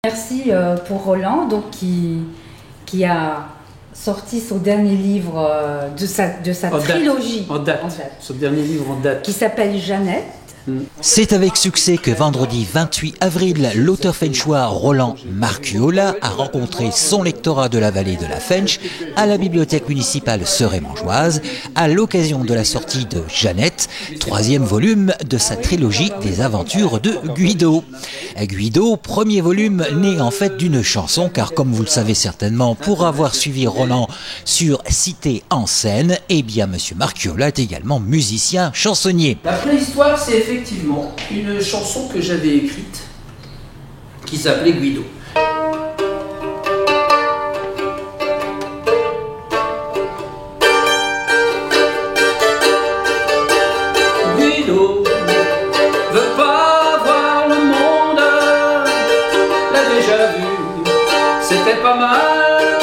Merci pour Roland donc, qui a sorti son dernier livre de sa trilogie. En date. Son dernier livre en date. Qui s'appelle Jeannette. C'est avec succès que vendredi 28 avril, l'auteur fenchois Roland Marcuola a rencontré son lectorat de la vallée de la Fench à la bibliothèque municipale Seray-Mangeoise à l'occasion de la sortie de Jeannette, troisième volume de sa trilogie des aventures de Guido. Guido, premier volume né en fait d'une chanson, car comme vous le savez certainement, pour avoir suivi Roland sur Cité en scène, eh bien monsieur Marcuola est également musicien chansonnier. La préhistoire, c'est effectivement une chanson que j'avais écrite qui s'appelait Guido. Guido veut pas voir le monde, l'a déjà vu, c'était pas mal,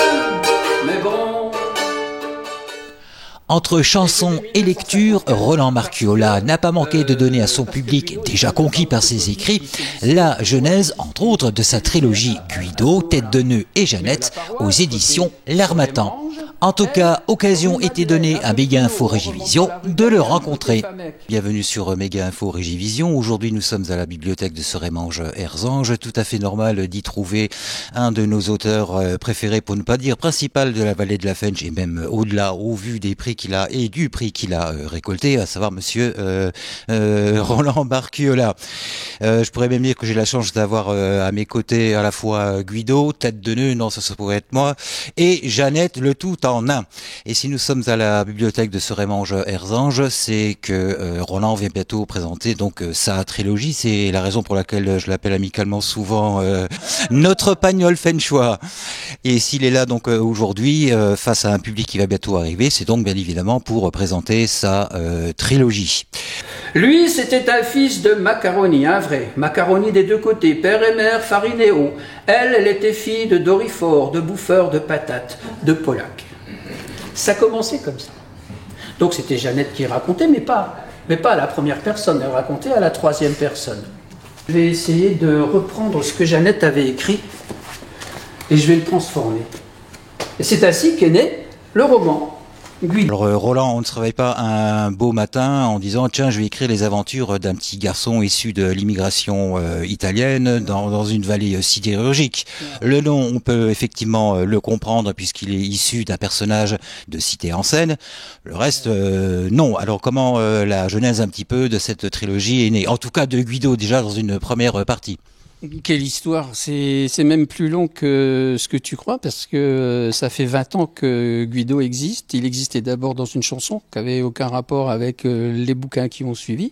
mais bon. Entre chansons et lecture, Roland Marcuola n'a pas manqué de donner à son public, déjà conquis par ses écrits, la genèse, entre autres, de sa trilogie Guido, Tête de nœud et Jeannette, aux éditions L'Harmattan. En tout cas, occasion était donnée à Méga Info Régivision de le rencontrer. Bienvenue sur Méga Info Régivision. Aujourd'hui, nous sommes à la bibliothèque de Seray-Mangeoise. Tout à fait normal d'y trouver un de nos auteurs préférés, pour ne pas dire principal, de la vallée de la Fench, et même au-delà, au vu des prix qu'il a et du prix qu'il a récolté, à savoir monsieur Roland Marcuola. Je pourrais même dire que j'ai la chance d'avoir à mes côtés à la fois Guido, Tête de nœud, non ça pourrait être moi, et Jeannette, le tout en un. Et si nous sommes à la bibliothèque de Seray-Mangeoise, c'est que Roland vient bientôt présenter donc sa trilogie. C'est la raison pour laquelle je l'appelle amicalement souvent notre Pagnol Fenchois. Et s'il est là donc aujourd'hui face à un public qui va bientôt arriver, c'est donc bien évidemment pour présenter sa trilogie. Lui, c'était un fils de Macaroni, un vrai. Macaroni des deux côtés, père et mère Farinéo. Elle était fille de Dorifort, de bouffeur de patates, de Polac. Ça commençait comme ça. Donc c'était Jeannette qui racontait, mais pas à la première personne, elle racontait à la troisième personne. Je vais essayer de reprendre ce que Jeannette avait écrit et je vais le transformer. Et c'est ainsi qu'est né le roman. Alors Roland, on ne se réveille pas un beau matin en disant tiens je vais écrire les aventures d'un petit garçon issu de l'immigration italienne dans une vallée sidérurgique. Le nom, on peut effectivement le comprendre puisqu'il est issu d'un personnage de Cité en scène. Le reste, non. Alors comment la genèse un petit peu de cette trilogie est née? En tout cas de Guido déjà dans une première partie. Quelle histoire, c'est même plus long que ce que tu crois, parce que ça fait 20 ans que Guido existe. Il existait d'abord dans une chanson qui avait aucun rapport avec les bouquins qui ont suivi.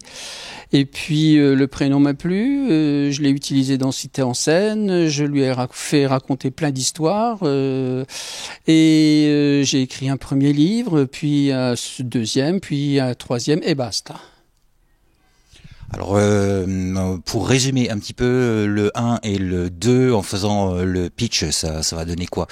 Et puis le prénom m'a plu, je l'ai utilisé dans Cité en scène, je lui ai fait raconter plein d'histoires, et j'ai écrit un premier livre, puis un deuxième, puis un troisième, et basta. Alors, pour résumer un petit peu le 1 et le 2 en faisant le pitch, ça va donner quoi?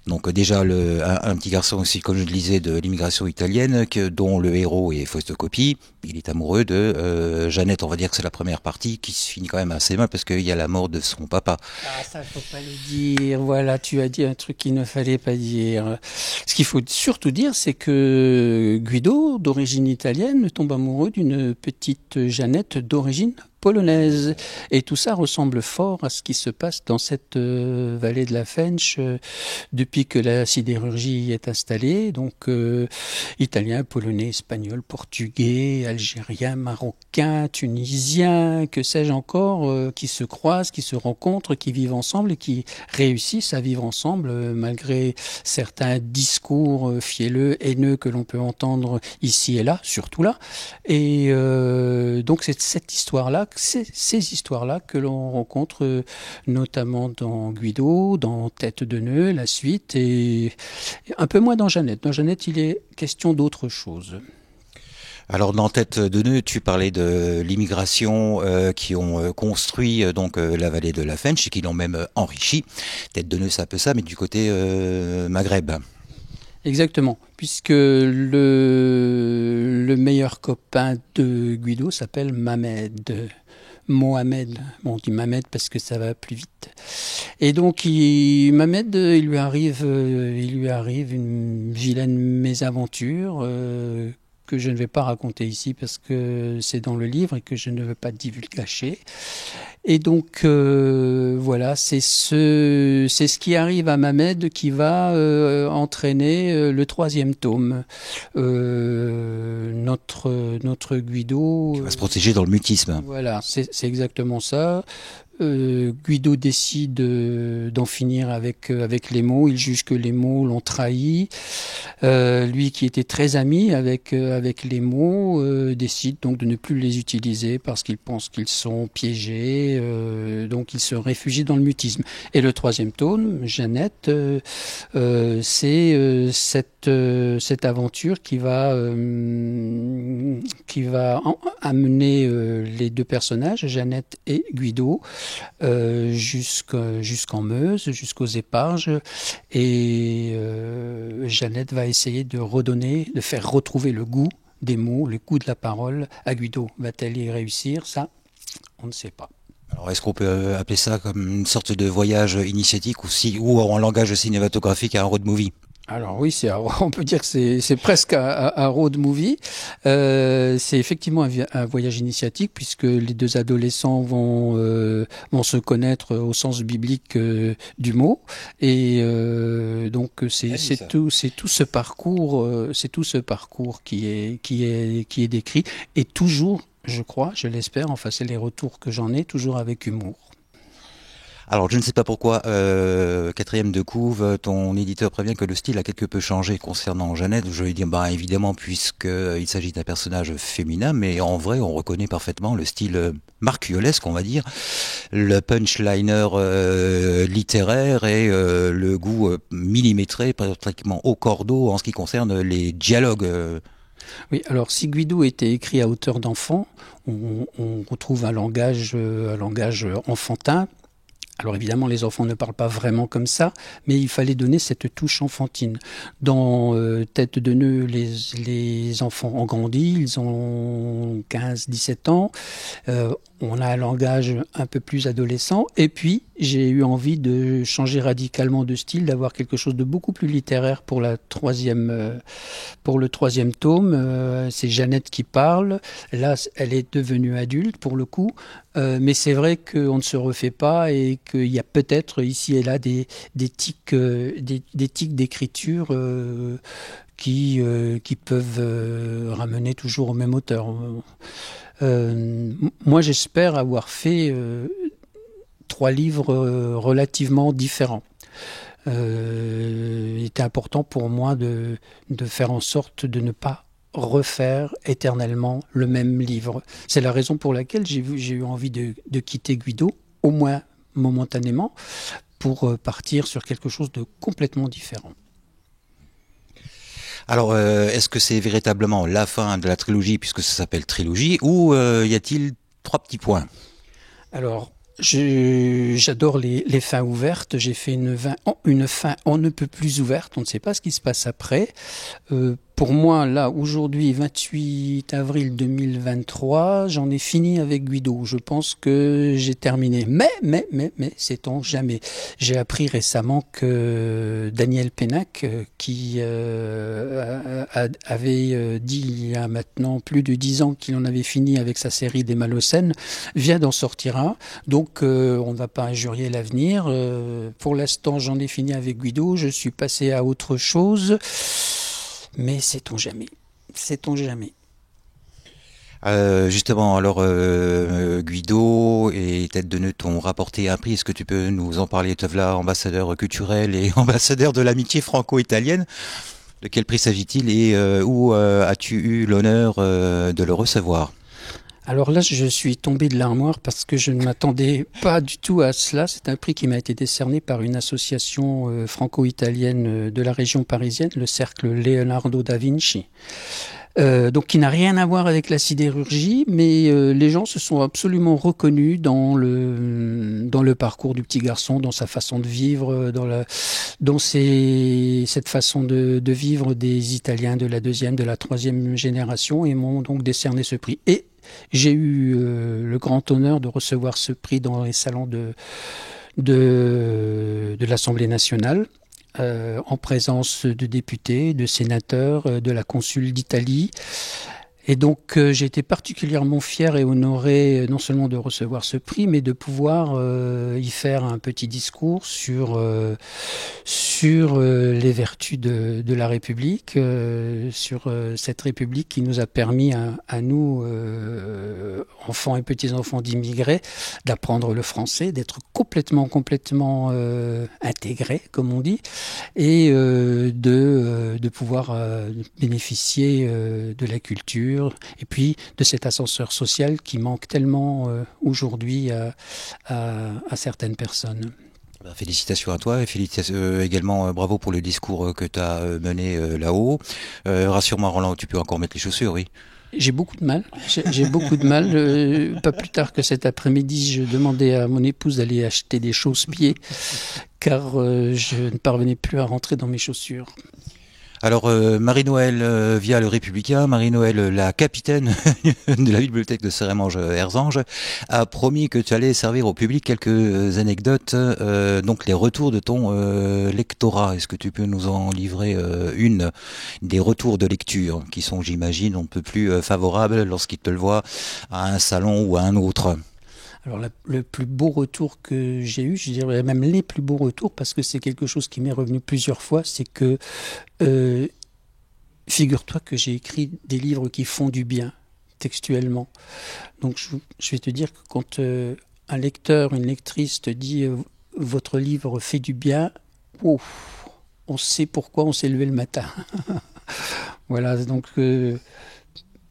Donc déjà un petit garçon aussi, comme je le disais, de l'immigration italienne, dont le héros est Fausto Coppi. Il est amoureux de Jeannette, on va dire que c'est la première partie, qui se finit quand même assez mal parce qu'il y a la mort de son papa. Ah, ça faut pas le dire, voilà, tu as dit un truc qu'il ne fallait pas dire. Ce qu'il faut surtout dire, c'est que Guido, d'origine italienne, tombe amoureux d'une petite Jeannette d'origine polonaise. Et tout ça ressemble fort à ce qui se passe dans cette vallée de la Fench depuis que la sidérurgie est installée. Donc italien, polonais, espagnol, portugais, algérien, marocain, tunisien, que sais-je encore, qui se croisent, qui se rencontrent, qui vivent ensemble et qui réussissent à vivre ensemble malgré certains discours fielleux, haineux que l'on peut entendre ici et là, surtout là. Et donc c'est cette histoire-là, ces histoires-là que l'on rencontre notamment dans Guido, dans Tête de nœud, la suite, et un peu moins dans Jeannette. Dans Jeannette, il est question d'autre chose. Alors dans Tête de nœud, tu parlais de l'immigration qui ont construit donc la vallée de la Fench et qui l'ont même enrichi. Tête de nœud, c'est un peu ça, mais du côté Maghreb. Exactement, puisque le meilleur copain de Guido s'appelle Mohamed. Bon, on dit Mohamed parce que ça va plus vite. Et donc, Mamed, il lui arrive une vilaine mésaventure que je ne vais pas raconter ici parce que c'est dans le livre et que je ne veux pas divulgacher. Et donc, voilà, c'est ce qui arrive à Mamed qui va entraîner le 3e tome. Notre Guido... Qui va se protéger dans le mutisme. Voilà, c'est exactement ça. Guido décide d'en finir avec les mots. Il juge que les mots l'ont trahi. Lui qui était très ami avec les mots décide donc de ne plus les utiliser parce qu'il pense qu'ils sont piégés. Donc il se réfugie dans le mutisme. Et le 3e tome, Jeannette, c'est cette aventure qui va amener les deux personnages, Jeannette et Guido, jusqu'en Meuse, jusqu'aux Éparges, et Jeannette va essayer de faire retrouver le goût des mots, le goût de la parole à Guido. Va-t-elle y réussir? Ça, on ne sait pas. Alors, est-ce qu'on peut appeler ça comme une sorte de voyage initiatique ou en langage cinématographique un road movie? Alors oui, on peut dire que c'est presque un road movie. C'est effectivement un voyage initiatique puisque les deux adolescents vont se connaître au sens biblique du mot, et donc c'est tout ce parcours qui est décrit, et toujours, je crois, je l'espère, enfin c'est les retours que j'en ai, toujours avec humour. Alors, je ne sais pas pourquoi, 4e de couve, ton éditeur prévient que le style a quelque peu changé concernant Jeannette. Je vais dire, évidemment, puisqu'il s'agit d'un personnage féminin, mais en vrai, on reconnaît parfaitement le style marcuolesque, on va dire, le punchliner littéraire et le goût millimétré, pratiquement au cordeau en ce qui concerne les dialogues. Oui, alors si Guido était écrit à hauteur d'enfant, on retrouve un langage enfantin. Alors évidemment, les enfants ne parlent pas vraiment comme ça, mais il fallait donner cette touche enfantine. Dans Tête de nœud, les enfants ont grandi, ils ont 15-17 ans. On a un langage un peu plus adolescent. Et puis, j'ai eu envie de changer radicalement de style, d'avoir quelque chose de beaucoup plus littéraire pour le 3e tome. C'est Jeannette qui parle. Là, elle est devenue adulte pour le coup. Mais c'est vrai qu'on ne se refait pas et qu'il y a peut-être ici et là des tics d'écriture qui peuvent ramener toujours au même auteur. Moi, j'espère avoir fait 3 livres relativement différents. Il était important pour moi de faire en sorte de ne pas refaire éternellement le même livre. C'est la raison pour laquelle j'ai eu envie de quitter Guido, au moins momentanément, pour partir sur quelque chose de complètement différent. Alors, est-ce que c'est véritablement la fin de la trilogie, puisque ça s'appelle trilogie, ou y a-t-il 3 petits points? Alors, j'adore les fins ouvertes. J'ai fait une fin on ne peut plus ouverte. On ne sait pas ce qui se passe après. Pour moi, là, aujourd'hui, 28 avril 2023, j'en ai fini avec Guido. Je pense que j'ai terminé. Mais, sait-on jamais. J'ai appris récemment que Daniel Pénac, qui avait dit il y a maintenant plus de 10 ans qu'il en avait fini avec sa série des Malocènes, vient d'en sortir un. Donc, on ne va pas injurier l'avenir. Pour l'instant, j'en ai fini avec Guido. Je suis passé à autre chose. Mais sait-on jamais. Justement, alors Guido et Tête de nœud t'ont rapporté un prix. Est-ce que tu peux nous en parler? Te voilà ambassadeur culturel et ambassadeur de l'amitié franco-italienne. De quel prix s'agit-il et où as-tu eu l'honneur de le recevoir? Alors là, je suis tombé de l'armoire parce que je ne m'attendais pas du tout à cela. C'est un prix qui m'a été décerné par une association franco-italienne de la région parisienne, le Cercle Leonardo da Vinci. Donc qui n'a rien à voir avec la sidérurgie, mais les gens se sont absolument reconnus dans le parcours du petit garçon, dans sa façon de vivre, dans cette façon de vivre des Italiens de la 2e, de la 3e génération, et m'ont donc décerné ce prix. Et j'ai eu le grand honneur de recevoir ce prix dans les salons de l'Assemblée nationale, en présence de députés, de sénateurs, de la consul d'Italie. Et donc j'ai été particulièrement fier et honoré non seulement de recevoir ce prix, mais de pouvoir y faire un petit discours sur les vertus de la République, sur cette République qui nous a permis à nous, enfants et petits-enfants d'immigrés, d'apprendre le français, d'être complètement intégrés, comme on dit, et de pouvoir bénéficier de la culture, et puis de cet ascenseur social qui manque tellement aujourd'hui à certaines personnes. Félicitations à toi et félicitations également, bravo pour le discours que tu as mené là-haut. Rassure-moi Roland, tu peux encore mettre les chaussures, oui. J'ai beaucoup de mal. J'ai beaucoup de mal. Pas plus tard que cet après-midi, je demandais à mon épouse d'aller acheter des chausse-pieds car je ne parvenais plus à rentrer dans mes chaussures. Alors Marie-Noëlle via le Républicain, Marie-Noëlle, la capitaine de la bibliothèque de Seremange-Erzange, a promis que tu allais servir au public quelques anecdotes, donc les retours de ton lectorat. Est-ce que tu peux nous en livrer une des retours de lecture qui sont, j'imagine, un peu plus favorables lorsqu'ils te le voient à un salon ou à un autre? Alors le plus beau retour que j'ai eu, je dirais même les plus beaux retours, parce que c'est quelque chose qui m'est revenu plusieurs fois, c'est que figure-toi que j'ai écrit des livres qui font du bien textuellement. Donc je vais te dire que quand un lecteur, une lectrice te dit votre livre fait du bien, oh, on sait pourquoi on s'est levé le matin. Voilà, donc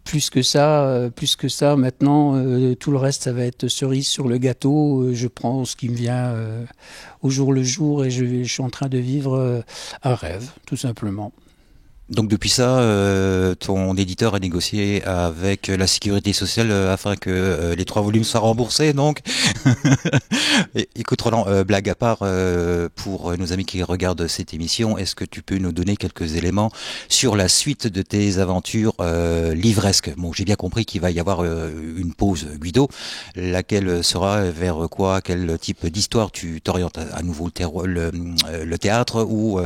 plus que ça, maintenant, tout le reste, ça va être cerise sur le gâteau. Je prends ce qui me vient au jour le jour et je suis en train de vivre un rêve, tout simplement. Donc depuis ça, ton éditeur a négocié avec la sécurité sociale afin que les 3 volumes soient remboursés, donc. Écoute Roland, blague à part, pour nos amis qui regardent cette émission, est-ce que tu peux nous donner quelques éléments sur la suite de tes aventures livresques? Bon, j'ai bien compris qu'il va y avoir une pause Guido, laquelle sera vers quoi? Quel type d'histoire tu t'orientes? À nouveau le théâtre ou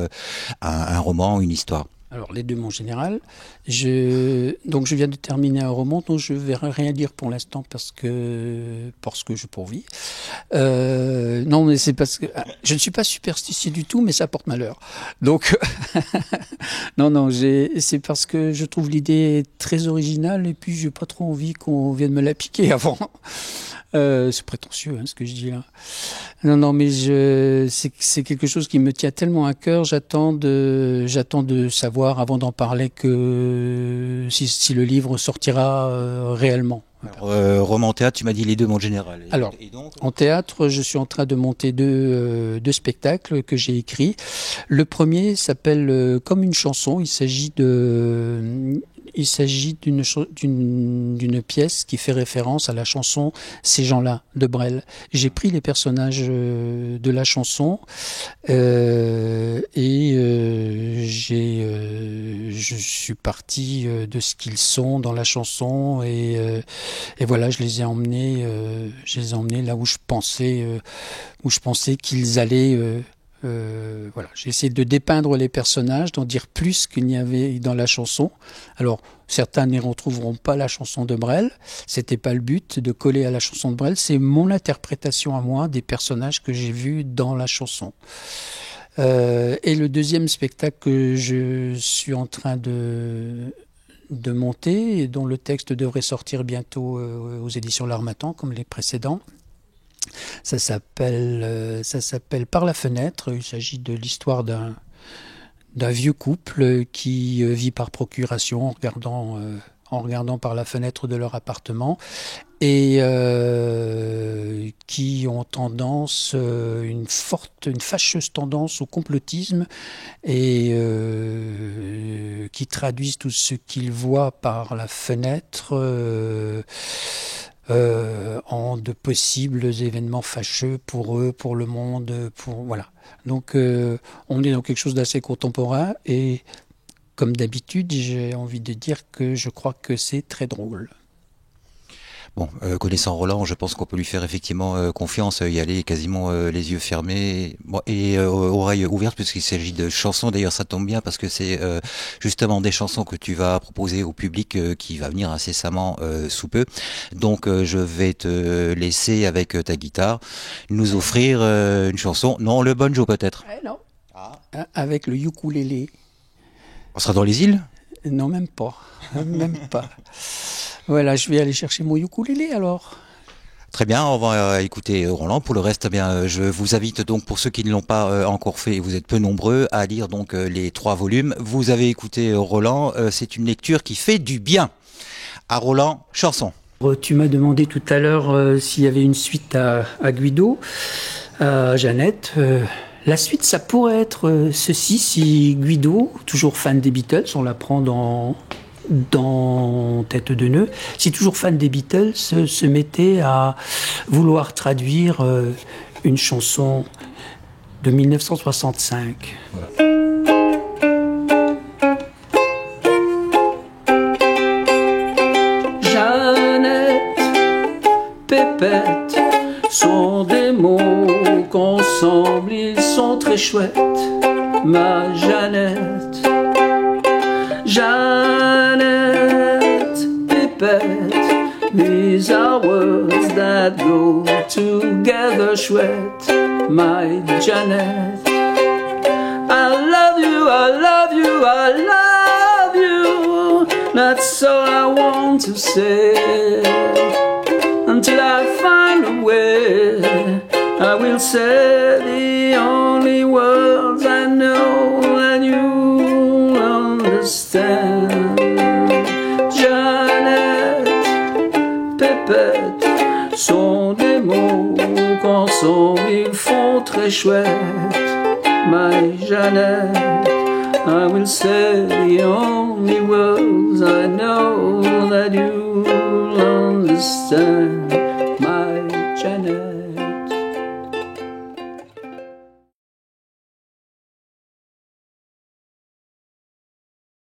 un roman, une histoire? Alors les deux en général. Donc je viens de terminer un roman dont je ne vais rien dire pour l'instant parce que je pourvis. Non, mais c'est parce que je ne suis pas superstitieux du tout, mais ça porte malheur. Donc non, c'est parce que je trouve l'idée très originale et puis j'ai pas trop envie qu'on vienne me la piquer avant. C'est prétentieux ce que je dis là. Non, mais c'est quelque chose qui me tient tellement à cœur. J'attends de savoir avant d'en parler que si le livre sortira réellement. Alors, roman théâtre, tu m'as dit les deux en général. Alors, en théâtre, je suis en train de monter deux spectacles que j'ai écrits. Le premier s'appelle Comme une chanson. Il s'agit d'une pièce qui fait référence à la chanson Ces gens-là de Brel. J'ai pris les personnages de la chanson je suis parti de ce qu'ils sont dans la chanson et voilà, je les ai emmenés là où je pensais qu'ils allaient. Voilà, j'ai essayé de dépeindre les personnages, d'en dire plus qu'il n'y avait dans la chanson. Alors, certains n'y retrouveront pas la chanson de Brel. C'était pas le but de coller à la chanson de Brel. C'est mon interprétation à moi des personnages que j'ai vus dans la chanson. Et le deuxième spectacle que je suis en train de monter et dont le texte devrait sortir bientôt aux éditions L'Harmattan, comme les précédents. Ça s'appelle Par la fenêtre. Il s'agit de l'histoire d'un vieux couple qui vit par procuration en regardant par la fenêtre de leur appartement et qui ont tendance, une fâcheuse tendance au complotisme et qui traduisent tout ce qu'ils voient par la fenêtre en de possibles événements fâcheux pour eux, pour le monde, voilà. Donc on est dans quelque chose d'assez contemporain et comme d'habitude, j'ai envie de dire que je crois que c'est très drôle. Bon, connaissant Roland, je pense qu'on peut lui faire effectivement confiance, y aller quasiment les yeux fermés et oreilles ouvertes, puisqu'il s'agit de chansons. D'ailleurs, ça tombe bien parce que c'est justement des chansons que tu vas proposer au public qui va venir incessamment sous peu. Donc, je vais te laisser avec ta guitare nous offrir une chanson. Non, le banjo peut-être. Non. Ah. Avec le ukulélé. On sera dans les îles? Non, même pas. Même pas. Voilà, je vais aller chercher mon ukulélé alors. Très bien, on va écouter Roland. Pour le reste, eh bien, je vous invite donc, pour ceux qui ne l'ont pas encore fait, et vous êtes peu nombreux, à lire donc les 3 volumes. Vous avez écouté Roland, c'est une lecture qui fait du bien. À Roland, chanson. Tu m'as demandé tout à l'heure s'il y avait une suite à Guido, à Jeannette. La suite, ça pourrait être ceci, si Guido, toujours fan des Beatles, on l'apprend dans Tête de nœud, si toujours fan des Beatles, se mettait à vouloir traduire une chanson de 1965. Voilà. Pépette sont des mots qu'ensemble ils sont très chouettes. Ma Jeannette, Jeannette, Pépette, these are words that go together chouette. My Jeannette, I love you, I love you, I love you. That's all I want to say. Until I find a way, I will say the only words I know and you'll understand. Jeannette, Pépette sont des mots qu'ensemble ils font très chouette. My Jeannette, I will say the only words I know that you'll understand.